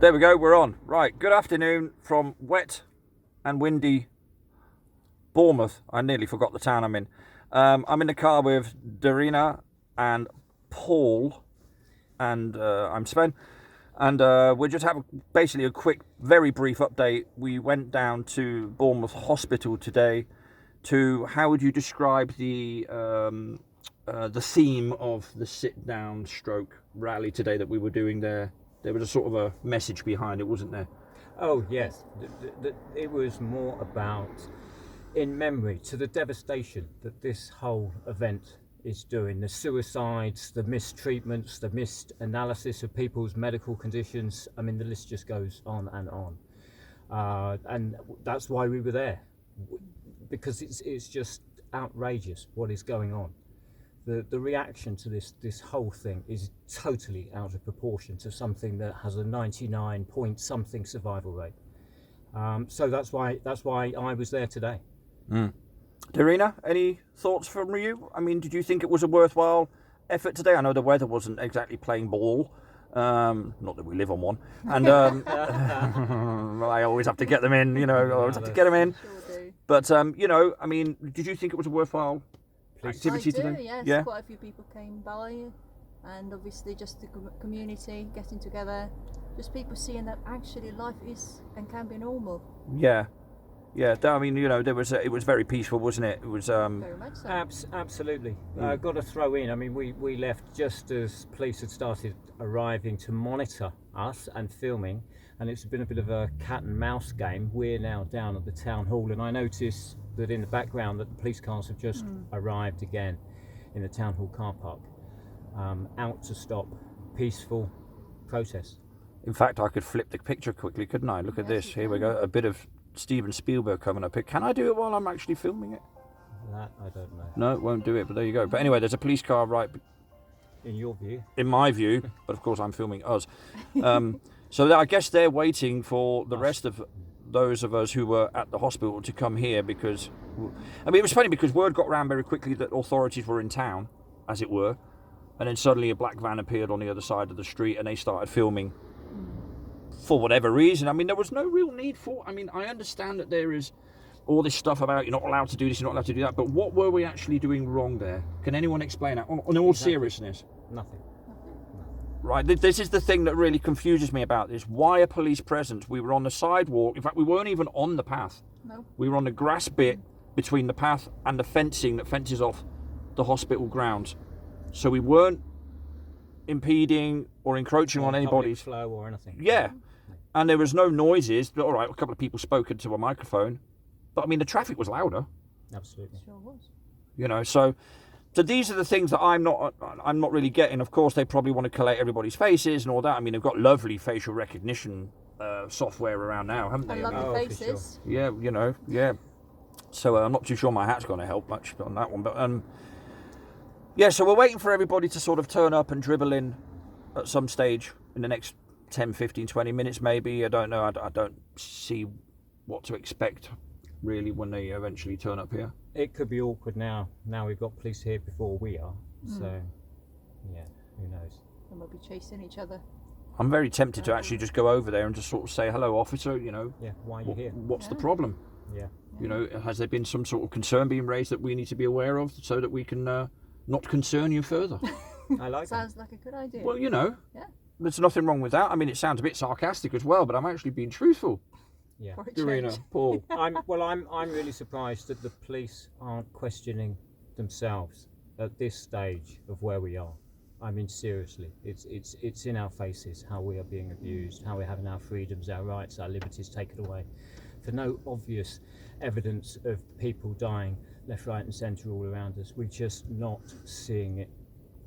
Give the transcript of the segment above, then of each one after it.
There we go, we're on. Right, good afternoon from wet and windy Bournemouth. I nearly forgot the town I'm in. I'm in the car with Darina and Paul, and I'm Sven. And we'll just have basically a quick, very brief update. We went down to Bournemouth Hospital today to, how would you describe the theme of the sit-down stroke rally today that we were doing there? There was a sort of a message behind it, wasn't there? Oh, yes. It was more about, in memory to the devastation that this whole event is doing, the suicides, the mistreatments, the missed analysis of people's medical conditions. I mean, the list just goes on and on. And that's why we were there, because it's just outrageous what is going on. The reaction to this whole thing is totally out of proportion to something that has a 99 point something survival rate. So that's why I was there today. Darina, any thoughts from you? I mean, did you think it was a worthwhile effort today? I know the weather wasn't exactly playing ball. Not that we live on one. And I always have to get them in, I always have to get them in. Sure do. But, I mean, did you think it was a worthwhile activity I do, today? yes. Yeah. Quite a few people came by, and obviously just the community getting together, just people seeing that actually life is and can be normal. Yeah. I mean, it was very peaceful, wasn't it? It was. Very much so. Absolutely. Got to throw in, I mean, we left just as police had started arriving to monitor us and filming, and it's been a bit of a cat and mouse game. We're now down at the town hall, and I notice that in the background that the police cars have just arrived again in the town hall car park, out to stop peaceful protest. In fact, I could flip the picture quickly, couldn't I? Look at this. Here we go. A bit of Steven Spielberg coming up here. Can I do it while I'm actually filming it? That I don't know. No, it won't do it, but there you go. But anyway, there's a police car right In your view? in my view, but of course I'm filming us. So I guess they're waiting for the rest of those of us who were at the hospital to come here, because, I mean, it was funny because word got around very quickly that authorities were in town, as it were, and then suddenly a black van appeared on the other side of the street and they started filming for whatever reason. I mean, there was no real need for, I mean, I understand that there is all this stuff about you're not allowed to do this, you're not allowed to do that, but what were we actually doing wrong there? Can anyone explain that? On all seriousness. Nothing. Right, this is the thing that really confuses me about this. Why are police present? We were on the sidewalk. In fact, we weren't even on the path. No. We were on the grass bit between the path and the fencing that fences off the hospital grounds. So we weren't impeding or encroaching on anybody's flow or anything. Yeah. And there was no noises. But all right, a couple of people spoke into a microphone. But I mean, the traffic was louder. Absolutely. Sure was. So these are the things that I'm not really getting. Of course, they probably want to collate everybody's faces and all that. I mean, they've got lovely facial recognition software around now, haven't they? I love the faces. For sure. Yeah. So I'm not too sure my hat's going to help much on that one. But so we're waiting for everybody to sort of turn up and dribble in at some stage in the next 10, 15, 20 minutes maybe. I don't know. I don't see what to expect really when they eventually turn up here. It could be awkward now. Now we've got police here before we are. So, yeah, who knows? And we'll be chasing each other. I'm very tempted to actually just go over there and just sort of say, hello, officer, Yeah, why are you here? what's the problem? Yeah. Has there been some sort of concern being raised that we need to be aware of so that we can not concern you further? I like Sounds like a good idea. Well, Yeah. there's nothing wrong with that. I mean, it sounds a bit sarcastic as well, but I'm actually being truthful. Yeah. For a Darina, change. Paul. I'm really surprised that the police aren't questioning themselves at this stage of where we are. I mean, seriously, it's in our faces how we are being abused, how we're having our freedoms, our rights, our liberties taken away, for no obvious evidence of people dying left, right, and centre all around us. We're just not seeing it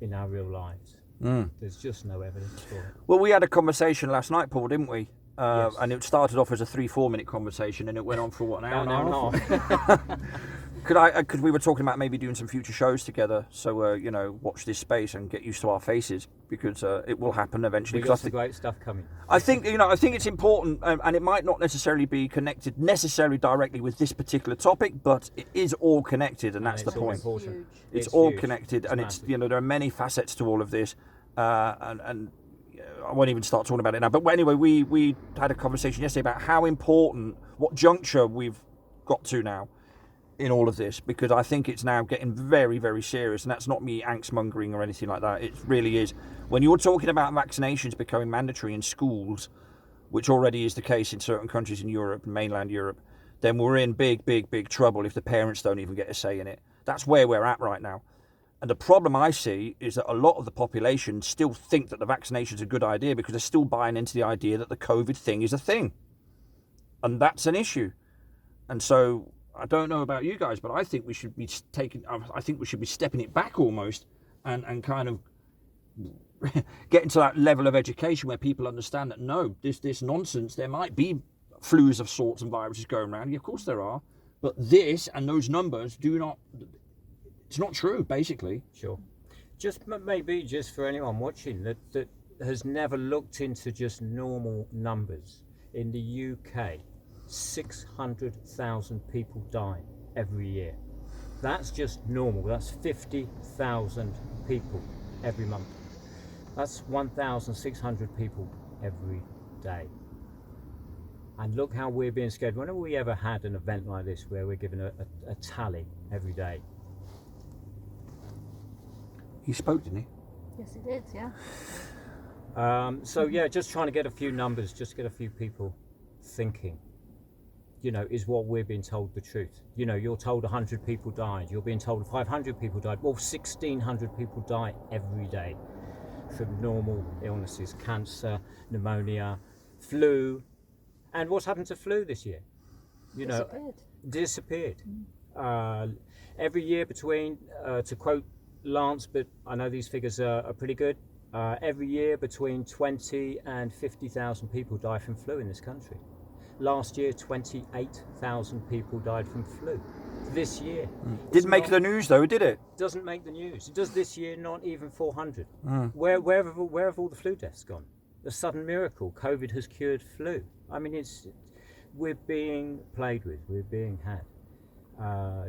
in our real lives. There's just no evidence for it. Well, we had a conversation last night, Paul, didn't we? Yes. And it started off as a 3-4 minute conversation, and it went on for what, an hour An and a hour and half? Because we were talking about maybe doing some future shows together, so watch this space and get used to our faces, because it will happen eventually. We've got some great stuff coming. I think it's important, and it might not necessarily be connected necessarily directly with this particular topic, but it is all connected, and that's the it's all point. important. Huge. It's all huge. connected, It's and massive. there are many facets to all of this, and I won't even start talking about it now. But anyway, we had a conversation yesterday about how important, what juncture we've got to now in all of this, because I think it's now getting very, very serious, and that's not me angst mongering or anything like that. It really is. When you're talking about vaccinations becoming mandatory in schools, which already is the case in certain countries in Europe, mainland Europe, then we're in big, big, big trouble if the parents don't even get a say in it. That's where we're at right now. And the problem I see is that a lot of the population still think that the vaccination is a good idea because they're still buying into the idea that the COVID thing is a thing. And that's an issue. And so I don't know about you guys, but I think we should be stepping it back almost and kind of getting to that level of education where people understand that no, this nonsense, there might be flus of sorts and viruses going around. Yeah, of course there are. But this and those numbers it's not true, basically. Sure. Just maybe just for anyone watching that has never looked into just normal numbers. In the UK, 600,000 people die every year. That's just normal. That's 50,000 people every month. That's 1,600 people every day. And look how we're being scared. When have we ever had an event like this where we're given a tally every day? He spoke, didn't he? Yes, it did, yeah. So yeah, just trying to get a few numbers, just get a few people thinking. Is what we're being told the truth? You're told 100 people died. You're being told 500 people died. Well, 1,600 people die every day from normal illnesses, cancer, pneumonia, flu. And what's happened to flu this year? Disappeared. Every year between, to quote Lance, but I know these figures are pretty good. Every year between 20 and 50,000 people die from flu in this country. Last year, 28,000 people died from flu. This year, didn't make the news though, did it? Doesn't make the news. It does this year, not even 400. Where have all the flu deaths gone? A sudden miracle. COVID has cured flu. I mean, we're being played with. We're being had.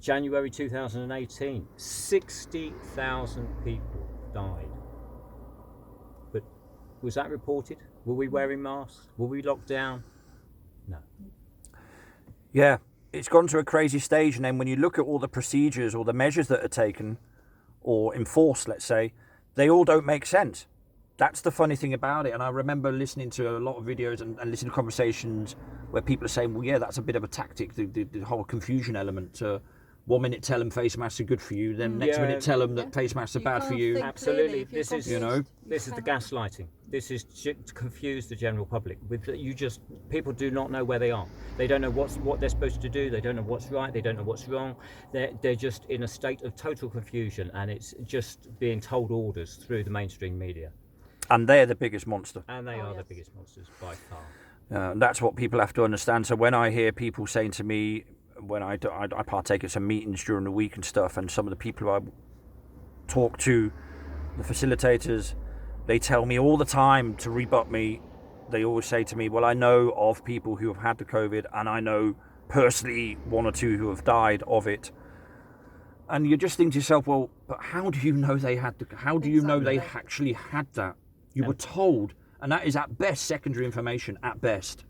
January 2018, 60,000 people died. But was that reported? Were we wearing masks? Were we locked down? No. Yeah, it's gone to a crazy stage, and then when you look at all the procedures or the measures that are taken or enforced, let's say, they all don't make sense. That's the funny thing about it. And I remember listening to a lot of videos and listening to conversations where people are saying, well, yeah, that's a bit of a tactic, the whole confusion element. 1 minute tell them face masks are good for you, then next minute tell them that face masks are bad for you. Absolutely. This is the gaslighting. This is to confuse the general public. People do not know where they are. They don't know what they're supposed to do. They don't know what's right. They don't know what's wrong. They're just in a state of total confusion, and it's just being told orders through the mainstream media. And they're the biggest monster. And they are the biggest monsters by far. That's what people have to understand. So when I hear people saying to me, when I partake in some meetings during the week and stuff, and some of the people who I talk to, the facilitators, they tell me all the time to rebut me. They always say to me, well, I know of people who have had the COVID, and I know personally 1 or 2 who have died of it. And you just think to yourself, well, but how do you know they had how do you know they actually had that? You were told, and that is at best secondary information, at best.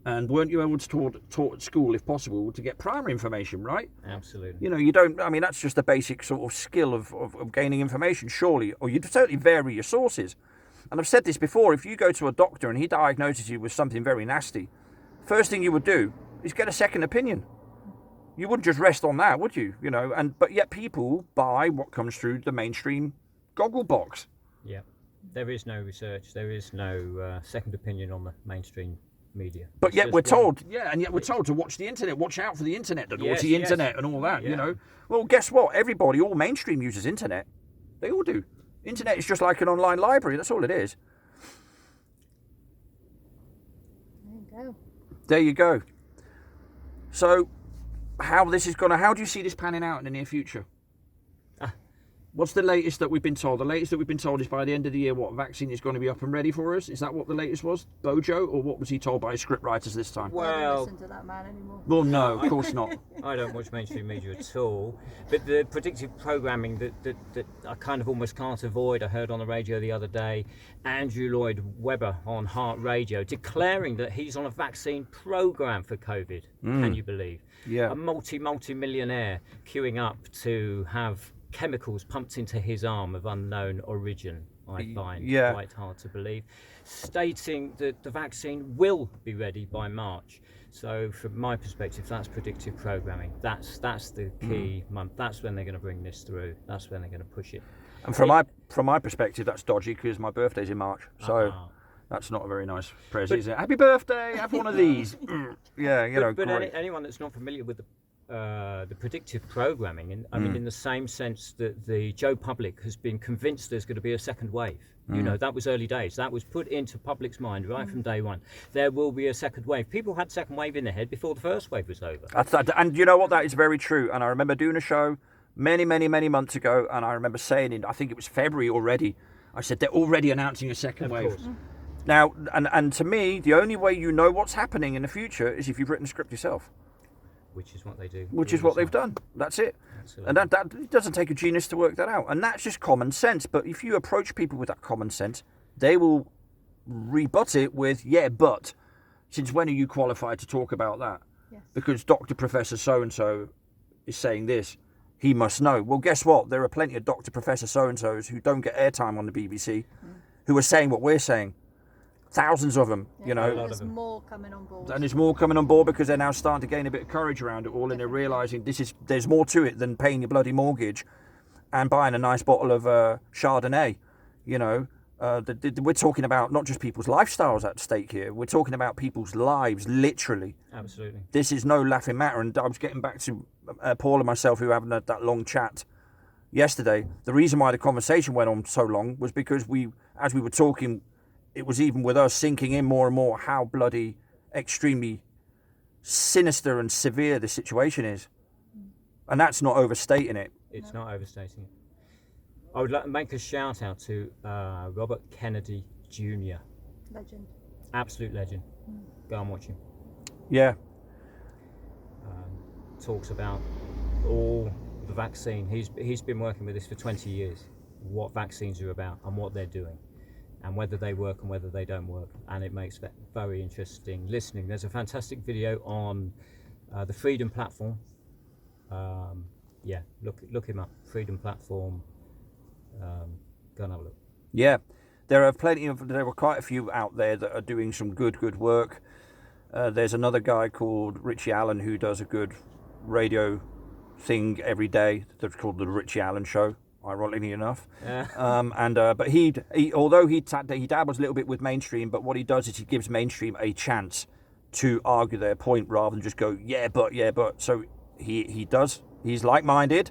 And weren't you able to taught at school, if possible, to get primary information, right? Absolutely. You don't, that's just the basic sort of skill of gaining information, surely. Or you'd certainly vary your sources. And I've said this before, if you go to a doctor and he diagnoses you with something very nasty, first thing you would do is get a second opinion. You wouldn't just rest on that, would you? But yet people buy what comes through the mainstream goggle box. Yeah. There is no research. There is no second opinion on the mainstream media. But yet we're told, to watch the internet, watch out for the internet, the naughty internet and all that, Well, guess what? Everybody, all mainstream uses internet. They all do. Internet is just like an online library. That's all it is. There you go. So, how do you see this panning out in the near future? What's the latest that we've been told? The latest that we've been told is by the end of the year, what vaccine is going to be up and ready for us? Is that what the latest was, Bojo, or what was he told by his script writers this time? I don't Well, listen to that man anymore. Well, no, of course not. I don't watch mainstream media at all, but the predictive programming that I kind of almost can't avoid. I heard on the radio the other day, Andrew Lloyd Webber on Heart Radio declaring that he's on a vaccine program for COVID. Can you believe? Yeah. A multi-millionaire queuing up to have chemicals pumped into his arm of unknown origin. I find quite hard to believe, stating that the vaccine will be ready by March. So from my perspective, that's predictive programming. That's the key month. That's when they're going to bring this through. That's when they're going to push it. And from my perspective, that's dodgy because my birthday's in March. So that's not a very nice present, is it? Happy birthday! Have one of these. Yeah, But great. anyone that's not familiar with the predictive programming, and I mean, in the same sense that the Joe public has been convinced there's going to be a second wave. You know, that was early days. That was put into public's mind right from day one. There will be a second wave. People had second wave in their head before the first wave was over. And you know what? That is very true. And I remember doing a show many months ago, and I remember saying I think it was February already, I said they're already announcing a second wave. Course. Now, and to me, the only way you know what's happening in the future is if you've written a script yourself. Which is what they do. Which is what they've done. That's it. Absolutely. And that it doesn't take a genius to work that out. And that's just common sense. But if you approach people with that common sense, they will rebut it with, yeah, but since when are you qualified to talk about that? Yes. Because Dr. Professor so-and-so is saying this, he must know. Well, guess what? There are plenty of Dr. Professor so-and-sos who don't get airtime on the BBC who are saying what we're saying. Thousands of them, Yeah, you know. There's more coming on board. And there's more coming on board because they're now starting to gain a bit of courage around it all, and they're realising there's more to it than paying your bloody mortgage and buying a nice bottle of Chardonnay. You know, we're talking about not just people's lifestyles at stake here. We're talking about people's lives, literally. Absolutely. This is no laughing matter. And I was getting back to Paul and myself, who were having that long chat yesterday. The reason why the conversation went on so long was because as we were talking, it was even with us sinking in more and more how bloody extremely sinister and severe the situation is. And that's not overstating it. It's not overstating it. I would like to make a shout out to Robert Kennedy Jr. Legend. Absolute legend. Go and watch him. Yeah. Talks about all the vaccine. He's been working with this for 20 years. What vaccines are about and what they're doing, and whether they work and whether they don't work, and it makes that very interesting listening. There's a fantastic video on the Freedom Platform. Look him up. Freedom Platform. Go and have a look. Yeah. There were quite a few out there that are doing some good work. There's another guy called Richie Allen who does a good radio thing every day that's called the Richie Allen Show, ironically enough. But he although he dabbles a little bit with mainstream, but what he does is he gives mainstream a chance to argue their point rather than just go yeah but. So he's like-minded,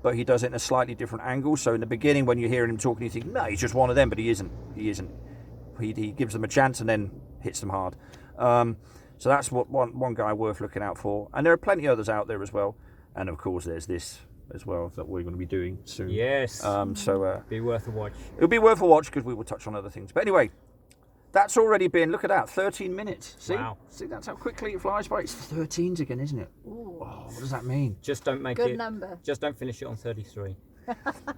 but he does it in a slightly different angle. So in the beginning, when you're hearing him talking, you think no, he's just one of them, but he isn't. He gives them a chance and then hits them hard. So that's what one guy worth looking out for, and there are plenty others out there as well. And of course, there's this as well that we're going to be doing soon. Yes. Be worth a watch. It'll be worth a watch because we will touch on other things. But anyway, that's already been, look at that, 13 minutes. See? Wow. See, that's how quickly it flies by. It's 13s again, isn't it? Ooh. Oh, what does that mean? Just don't make Good it. number. Just don't finish it on 33.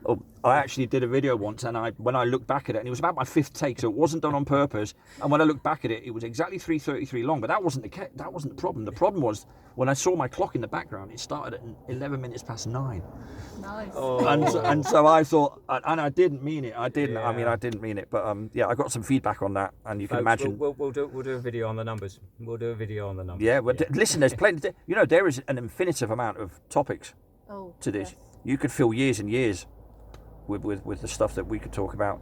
Oh, I actually did a video once, and when I looked back at it, and it was about my fifth take, so it wasn't done on purpose. And when I looked back at it, it was exactly 3:33 long. But that wasn't the problem. The problem was when I saw my clock in the background. It started at 11 minutes past 9. Nice. Oh. And so I thought, and I didn't mean it. I didn't. I mean, Yeah. I didn't mean it. But I got some feedback on that, and you can Folks, imagine. We'll do a video on the numbers. We'll do a video on the numbers. Yeah, but listen, there's plenty. There is an infinitive amount of topics Oh, to this. yes. You could fill years and years with the stuff that we could talk about.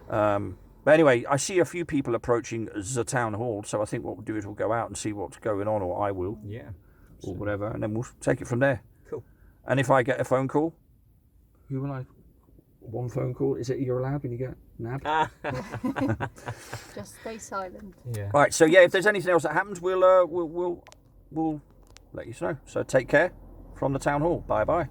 But anyway, I see a few people approaching the town hall, so I think what we'll do is we'll go out and see what's going on, or I will, Yeah. or whatever, and then we'll take it from there. Cool. And if I get a phone call, who will I? One phone call? Is it you're allowed when you get nabbed? Just stay silent. Yeah. Right. So yeah, if there's anything else that happens, we'll let you know. So take care from the town hall. Bye bye.